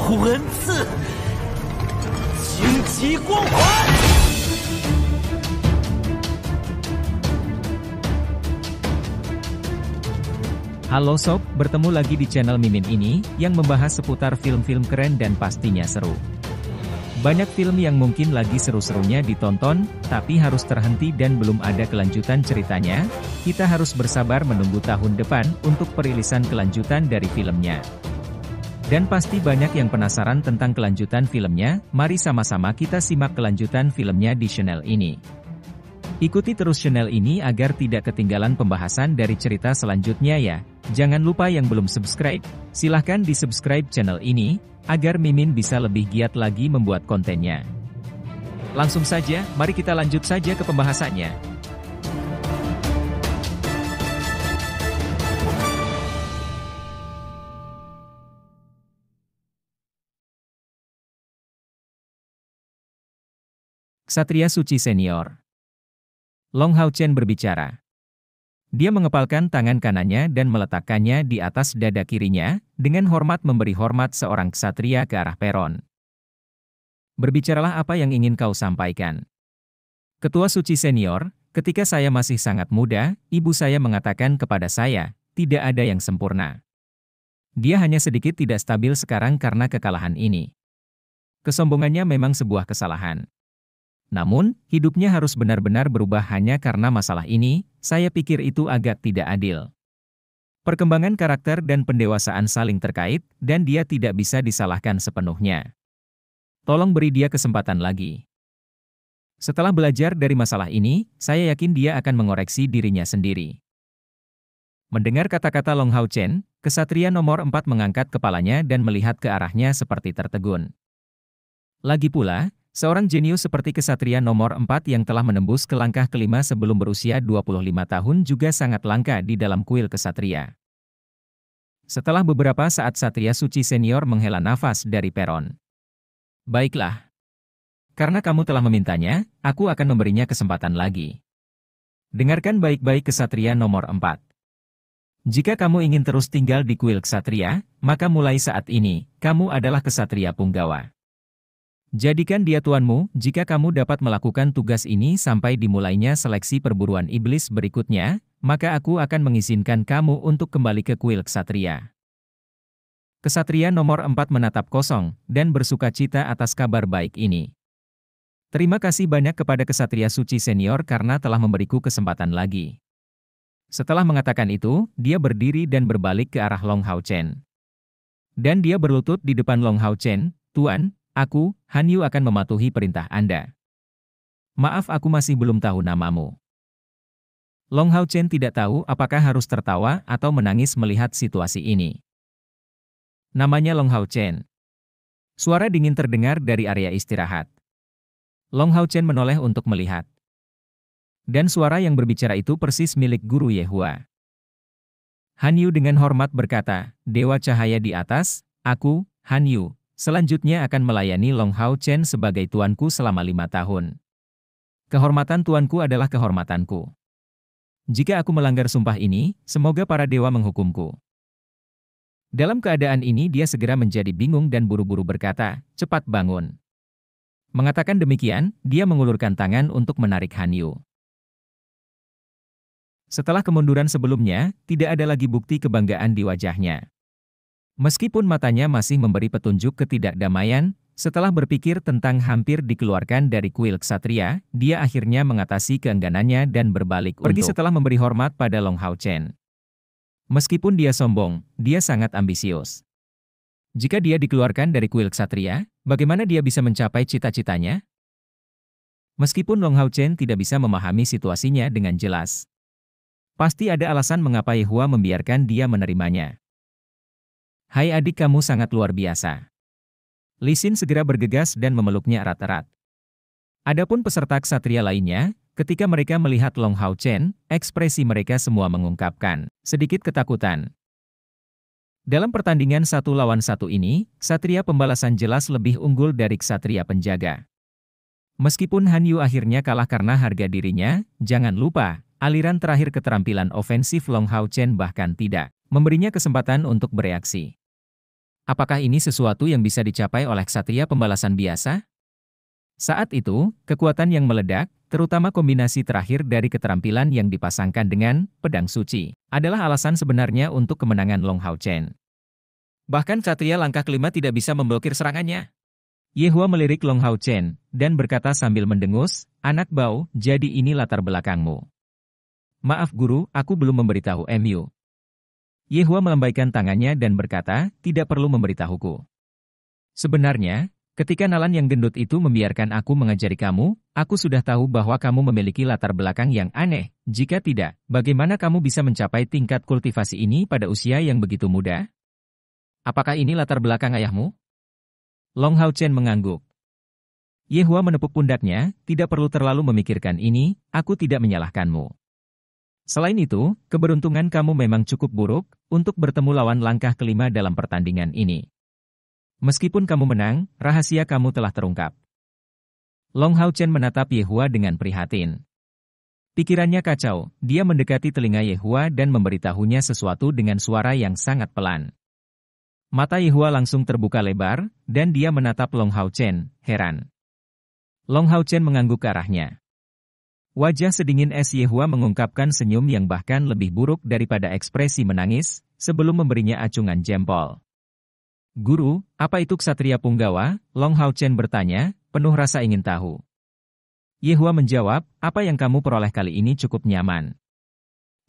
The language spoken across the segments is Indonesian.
护恩赐，旌旗光环。Halo sob, bertemu lagi di channel Mimin ini, yang membahas seputar film-film keren dan pastinya seru. Banyak film yang mungkin lagi seru-serunya ditonton, tapi harus terhenti dan belum ada kelanjutan ceritanya. Kita harus bersabar menunggu tahun depan untuk perilisan kelanjutan dari filmnya. Dan pasti banyak yang penasaran tentang kelanjutan filmnya, mari sama-sama kita simak kelanjutan filmnya di channel ini. Ikuti terus channel ini agar tidak ketinggalan pembahasan dari cerita selanjutnya ya. Jangan lupa yang belum subscribe, silahkan di-subscribe channel ini, agar Mimin bisa lebih giat lagi membuat kontennya. Langsung saja, mari kita lanjut saja ke pembahasannya. Ksatria Suci Senior. Long Hao Chen berbicara. Dia mengepalkan tangan kanannya dan meletakkannya di atas dada kirinya, dengan hormat memberi hormat seorang ksatria ke arah peron. Berbicaralah apa yang ingin kau sampaikan. Ketua Suci Senior, ketika saya masih sangat muda, ibu saya mengatakan kepada saya, tidak ada yang sempurna. Dia hanya sedikit tidak stabil sekarang karena kekalahan ini. Kesombongannya memang sebuah kesalahan. Namun, hidupnya harus benar-benar berubah hanya karena masalah ini, saya pikir itu agak tidak adil. Perkembangan karakter dan pendewasaan saling terkait, dan dia tidak bisa disalahkan sepenuhnya. Tolong beri dia kesempatan lagi. Setelah belajar dari masalah ini, saya yakin dia akan mengoreksi dirinya sendiri. Mendengar kata-kata Long Hao Chen, ksatria nomor 4 mengangkat kepalanya dan melihat ke arahnya seperti tertegun. Lagi pula, seorang jenius seperti ksatria nomor 4 yang telah menembus ke langkah kelima sebelum berusia 25 tahun juga sangat langka di dalam kuil ksatria. Setelah beberapa saat Ksatria Suci Senior menghela nafas dari peron. Baiklah. Karena kamu telah memintanya, aku akan memberinya kesempatan lagi. Dengarkan baik-baik ksatria nomor 4. Jika kamu ingin terus tinggal di kuil ksatria, maka mulai saat ini, kamu adalah ksatria punggawa. Jadikan dia tuanmu, jika kamu dapat melakukan tugas ini sampai dimulainya seleksi perburuan iblis berikutnya, maka aku akan mengizinkan kamu untuk kembali ke kuil ksatria. Ksatria nomor 4 menatap kosong, dan bersukacita atas kabar baik ini. Terima kasih banyak kepada ksatria suci senior karena telah memberiku kesempatan lagi. Setelah mengatakan itu, dia berdiri dan berbalik ke arah Long Hao Chen. Dan dia berlutut di depan Long Hao Chen, Tuan, aku, Han Yu akan mematuhi perintah Anda. Maaf aku masih belum tahu namamu. Long Hao Chen tidak tahu apakah harus tertawa atau menangis melihat situasi ini. Namanya Long Hao Chen. Suara dingin terdengar dari area istirahat. Long Hao Chen menoleh untuk melihat. Dan suara yang berbicara itu persis milik Guru Yehua. Han Yu dengan hormat berkata, Dewa Cahaya di atas, aku, Han Yu, selanjutnya akan melayani Long Hao Chen sebagai tuanku selama 5 tahun. Kehormatan tuanku adalah kehormatanku. Jika aku melanggar sumpah ini, semoga para dewa menghukumku. Dalam keadaan ini dia segera menjadi bingung dan buru-buru berkata, cepat bangun. Mengatakan demikian, dia mengulurkan tangan untuk menarik Han Yu. Setelah kemunduran sebelumnya, tidak ada lagi bukti kebanggaan di wajahnya. Meskipun matanya masih memberi petunjuk ketidakdamaian, setelah berpikir tentang hampir dikeluarkan dari kuil ksatria, dia akhirnya mengatasi keengganannya dan berbalik pergi setelah memberi hormat pada Long Hao Chen. Meskipun dia sombong, dia sangat ambisius. Jika dia dikeluarkan dari kuil ksatria, bagaimana dia bisa mencapai cita-citanya? Meskipun Long Hao Chen tidak bisa memahami situasinya dengan jelas. Pasti ada alasan mengapa Yehua membiarkan dia menerimanya. Hai adik, kamu sangat luar biasa. Li Xin segera bergegas dan memeluknya erat-erat. Adapun peserta ksatria lainnya, ketika mereka melihat Long Hao Chen, ekspresi mereka semua mengungkapkan sedikit ketakutan. Dalam pertandingan 1 lawan 1 ini, ksatria pembalasan jelas lebih unggul dari ksatria penjaga. Meskipun Han Yu akhirnya kalah karena harga dirinya, jangan lupa, aliran terakhir keterampilan ofensif Long Hao Chen bahkan tidak memberinya kesempatan untuk bereaksi. Apakah ini sesuatu yang bisa dicapai oleh ksatria pembalasan biasa? Saat itu, kekuatan yang meledak, terutama kombinasi terakhir dari keterampilan yang dipasangkan dengan pedang suci, adalah alasan sebenarnya untuk kemenangan Long Hao Chen. Bahkan ksatria langkah kelima tidak bisa memblokir serangannya. Ye Hua melirik Long Hao Chen, dan berkata sambil mendengus, "Anak bau, jadi ini latar belakangmu." "Maaf guru, aku belum memberitahu Mu." Ye Hua melambaikan tangannya dan berkata, "Tidak perlu memberitahuku. Sebenarnya, ketika Nalan yang gendut itu membiarkan aku mengajari kamu, aku sudah tahu bahwa kamu memiliki latar belakang yang aneh. Jika tidak, bagaimana kamu bisa mencapai tingkat kultivasi ini pada usia yang begitu muda? Apakah ini latar belakang ayahmu?" Long Hao Chen mengangguk. Ye Hua menepuk pundaknya, "Tidak perlu terlalu memikirkan ini, aku tidak menyalahkanmu. Selain itu, keberuntungan kamu memang cukup buruk untuk bertemu lawan langkah kelima dalam pertandingan ini. Meskipun kamu menang, rahasia kamu telah terungkap." Long Hao Chen menatap Ye Hua dengan prihatin. Pikirannya kacau, dia mendekati telinga Ye Hua dan memberitahunya sesuatu dengan suara yang sangat pelan. Mata Ye Hua langsung terbuka lebar, dan dia menatap Long Hao Chen, heran. Long Hao Chen mengangguk ke arahnya. Wajah sedingin es Ye Hua mengungkapkan senyum yang bahkan lebih buruk daripada ekspresi menangis, sebelum memberinya acungan jempol. "Guru, apa itu ksatria punggawa?" Long Hao Chen bertanya, penuh rasa ingin tahu. Ye Hua menjawab, "Apa yang kamu peroleh kali ini cukup nyaman.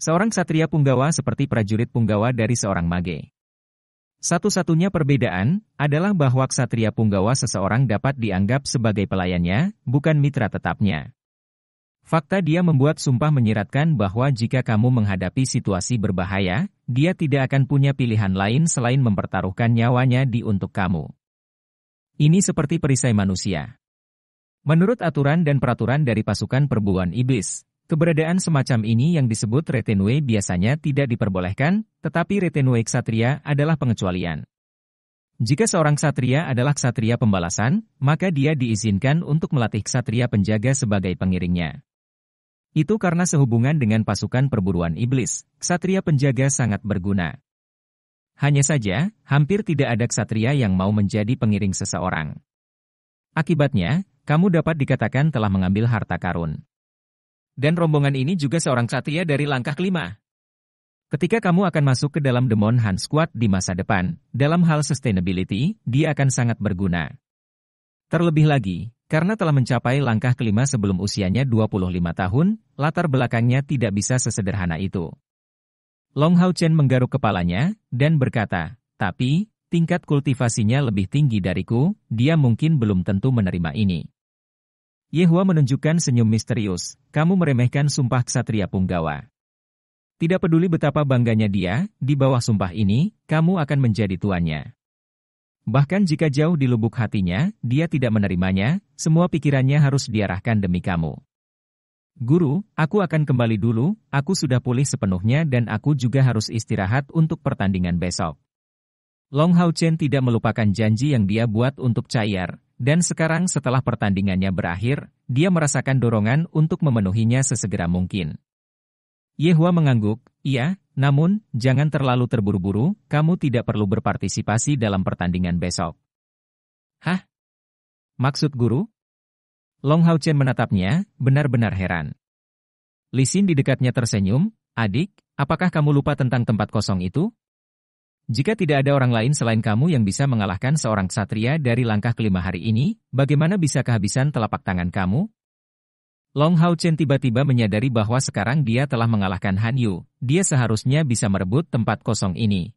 Seorang ksatria punggawa seperti prajurit punggawa dari seorang mage. Satu-satunya perbedaan adalah bahwa ksatria punggawa seseorang dapat dianggap sebagai pelayannya, bukan mitra tetapnya. Fakta dia membuat sumpah menyiratkan bahwa jika kamu menghadapi situasi berbahaya, dia tidak akan punya pilihan lain selain mempertaruhkan nyawanya untuk kamu. Ini seperti perisai manusia. Menurut aturan dan peraturan dari pasukan perburuan iblis, keberadaan semacam ini yang disebut retenue biasanya tidak diperbolehkan, tetapi retenue ksatria adalah pengecualian. Jika seorang ksatria adalah ksatria pembalasan, maka dia diizinkan untuk melatih ksatria penjaga sebagai pengiringnya. Itu karena sehubungan dengan pasukan perburuan iblis, ksatria penjaga sangat berguna. Hanya saja, hampir tidak ada ksatria yang mau menjadi pengiring seseorang. Akibatnya, kamu dapat dikatakan telah mengambil harta karun. Dan rombongan ini juga seorang ksatria dari langkah kelima. Ketika kamu akan masuk ke dalam Demon Hunt Squad di masa depan, dalam hal sustainability, dia akan sangat berguna. Terlebih lagi, karena telah mencapai langkah kelima sebelum usianya 25 tahun, latar belakangnya tidak bisa sesederhana itu. Long Hao Chen menggaruk kepalanya, dan berkata, "Tapi, tingkat kultivasinya lebih tinggi dariku, dia mungkin belum tentu menerima ini." Ye Hua menunjukkan senyum misterius, "Kamu meremehkan sumpah ksatria punggawa. Tidak peduli betapa bangganya dia, di bawah sumpah ini, kamu akan menjadi tuannya. Bahkan jika jauh di lubuk hatinya, dia tidak menerimanya, semua pikirannya harus diarahkan demi kamu. Guru, aku akan kembali dulu, aku sudah pulih sepenuhnya dan aku juga harus istirahat untuk pertandingan besok." Long Hao Chen tidak melupakan janji yang dia buat untuk Chai'er, dan sekarang setelah pertandingannya berakhir, dia merasakan dorongan untuk memenuhinya sesegera mungkin. Ye Hua mengangguk, "Iya, namun, jangan terlalu terburu-buru, kamu tidak perlu berpartisipasi dalam pertandingan besok." "Hah? Maksud guru?" Long Hao Chen menatapnya, benar-benar heran. Li Xin di dekatnya tersenyum, "Adik, apakah kamu lupa tentang tempat kosong itu? Jika tidak ada orang lain selain kamu yang bisa mengalahkan seorang ksatria dari langkah kelima hari ini, bagaimana bisa kehabisan telapak tangan kamu?" Long Hao Chen tiba-tiba menyadari bahwa sekarang dia telah mengalahkan Han Yu, dia seharusnya bisa merebut tempat kosong ini.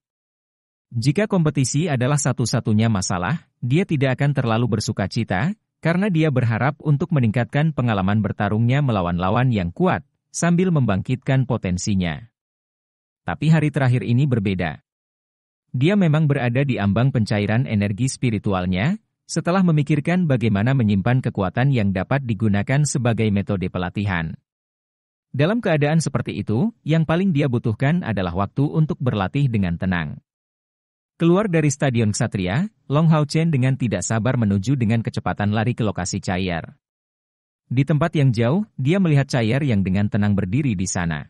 Jika kompetisi adalah satu-satunya masalah, dia tidak akan terlalu bersuka cita, karena dia berharap untuk meningkatkan pengalaman bertarungnya melawan lawan yang kuat, sambil membangkitkan potensinya. Tapi hari terakhir ini berbeda. Dia memang berada di ambang pencairan energi spiritualnya, setelah memikirkan bagaimana menyimpan kekuatan yang dapat digunakan sebagai metode pelatihan. Dalam keadaan seperti itu, yang paling dia butuhkan adalah waktu untuk berlatih dengan tenang. Keluar dari stadion ksatria, Long Hao Chen dengan tidak sabar menuju dengan kecepatan lari ke lokasi Chai'er. Di tempat yang jauh, dia melihat Chai'er yang dengan tenang berdiri di sana.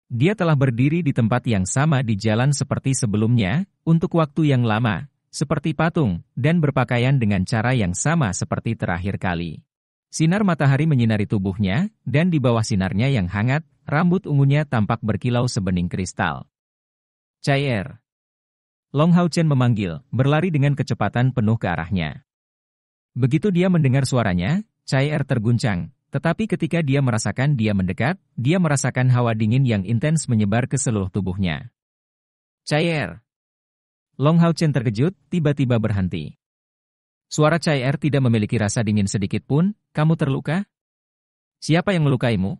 Dia telah berdiri di tempat yang sama di jalan seperti sebelumnya, untuk waktu yang lama, seperti patung, dan berpakaian dengan cara yang sama seperti terakhir kali. Sinar matahari menyinari tubuhnya, dan di bawah sinarnya yang hangat, rambut ungunya tampak berkilau sebening kristal. Chai. Long Hao Chen memanggil, berlari dengan kecepatan penuh ke arahnya. Begitu dia mendengar suaranya, Chai terguncang, tetapi ketika dia merasakan dia mendekat, dia merasakan hawa dingin yang intens menyebar ke seluruh tubuhnya. Chai. Long Hao Chen terkejut, tiba-tiba berhenti. Suara Chai tidak memiliki rasa dingin sedikit pun. Kamu terluka? Siapa yang melukaimu?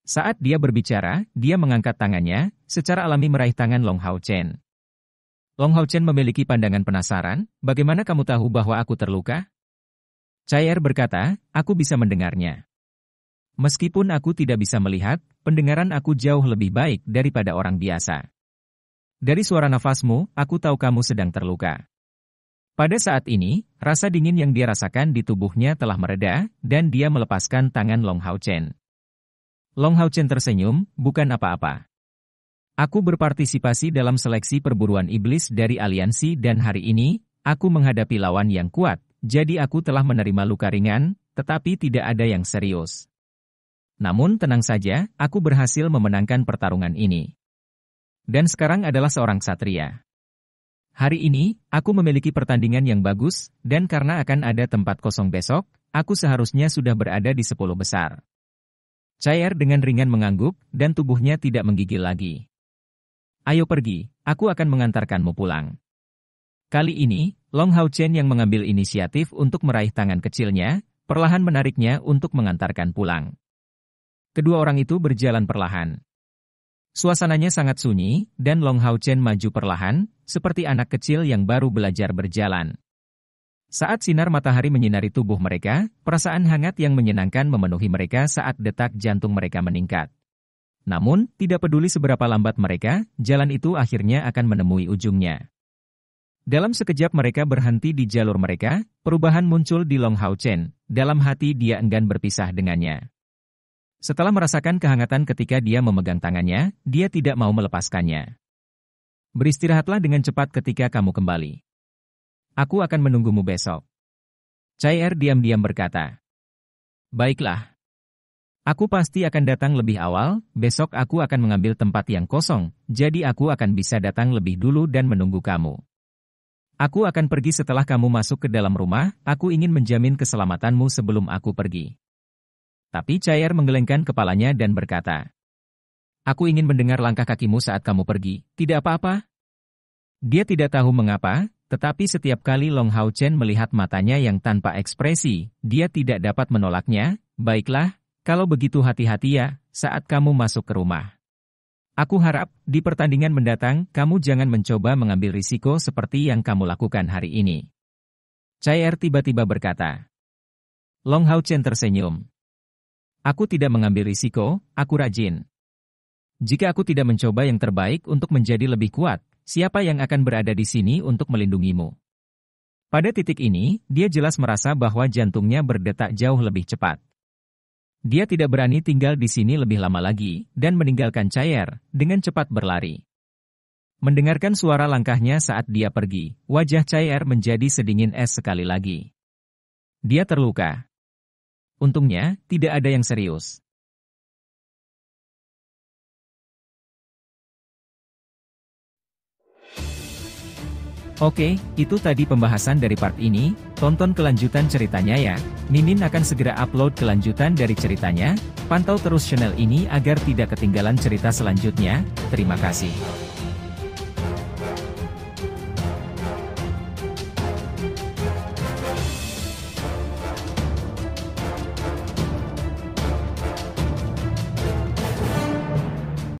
Saat dia berbicara, dia mengangkat tangannya, secara alami meraih tangan Long Hao Chen. Long Hao Chen memiliki pandangan penasaran, bagaimana kamu tahu bahwa aku terluka? Chai berkata, aku bisa mendengarnya. Meskipun aku tidak bisa melihat, pendengaran aku jauh lebih baik daripada orang biasa. Dari suara nafasmu, aku tahu kamu sedang terluka. Pada saat ini, rasa dingin yang dia rasakan di tubuhnya telah mereda, dan dia melepaskan tangan Long Hao Chen. Long Hao Chen tersenyum, bukan apa-apa. Aku berpartisipasi dalam seleksi perburuan iblis dari aliansi dan hari ini, aku menghadapi lawan yang kuat, jadi aku telah menerima luka ringan, tetapi tidak ada yang serius. Namun tenang saja, aku berhasil memenangkan pertarungan ini. Dan sekarang adalah seorang ksatria. Hari ini, aku memiliki pertandingan yang bagus, dan karena akan ada tempat kosong besok, aku seharusnya sudah berada di 10 besar. Chai dengan ringan mengangguk, dan tubuhnya tidak menggigil lagi. Ayo pergi, aku akan mengantarkanmu pulang. Kali ini, Long Hao Chen yang mengambil inisiatif untuk meraih tangan kecilnya, perlahan menariknya untuk mengantarkan pulang. Kedua orang itu berjalan perlahan. Suasananya sangat sunyi, dan Long Hao Chen maju perlahan, seperti anak kecil yang baru belajar berjalan. Saat sinar matahari menyinari tubuh mereka, perasaan hangat yang menyenangkan memenuhi mereka saat detak jantung mereka meningkat. Namun, tidak peduli seberapa lambat mereka, jalan itu akhirnya akan menemui ujungnya. Dalam sekejap mereka berhenti di jalur mereka, perubahan muncul di Long Hao Chen, dalam hati dia enggan berpisah dengannya. Setelah merasakan kehangatan ketika dia memegang tangannya, dia tidak mau melepaskannya. Beristirahatlah dengan cepat ketika kamu kembali. Aku akan menunggumu besok. Chai diam-diam berkata. Baiklah. Aku pasti akan datang lebih awal, besok aku akan mengambil tempat yang kosong, jadi aku akan bisa datang lebih dulu dan menunggu kamu. Aku akan pergi setelah kamu masuk ke dalam rumah, aku ingin menjamin keselamatanmu sebelum aku pergi. Tapi Chai menggelengkan kepalanya dan berkata, aku ingin mendengar langkah kakimu saat kamu pergi, tidak apa-apa? Dia tidak tahu mengapa, tetapi setiap kali Long Hao Chen melihat matanya yang tanpa ekspresi, dia tidak dapat menolaknya. Baiklah, kalau begitu hati-hati ya, saat kamu masuk ke rumah. Aku harap, di pertandingan mendatang, kamu jangan mencoba mengambil risiko seperti yang kamu lakukan hari ini. Chai tiba-tiba berkata. Long Hao Chen tersenyum. Aku tidak mengambil risiko, aku rajin. Jika aku tidak mencoba yang terbaik untuk menjadi lebih kuat, siapa yang akan berada di sini untuk melindungimu? Pada titik ini, dia jelas merasa bahwa jantungnya berdetak jauh lebih cepat. Dia tidak berani tinggal di sini lebih lama lagi, dan meninggalkan Chai dengan cepat berlari. Mendengarkan suara langkahnya saat dia pergi, wajah Chai menjadi sedingin es sekali lagi. Dia terluka. Untungnya, tidak ada yang serius. Oke, itu tadi pembahasan dari part ini, tonton kelanjutan ceritanya ya. Mimin akan segera upload kelanjutan dari ceritanya, pantau terus channel ini agar tidak ketinggalan cerita selanjutnya. Terima kasih.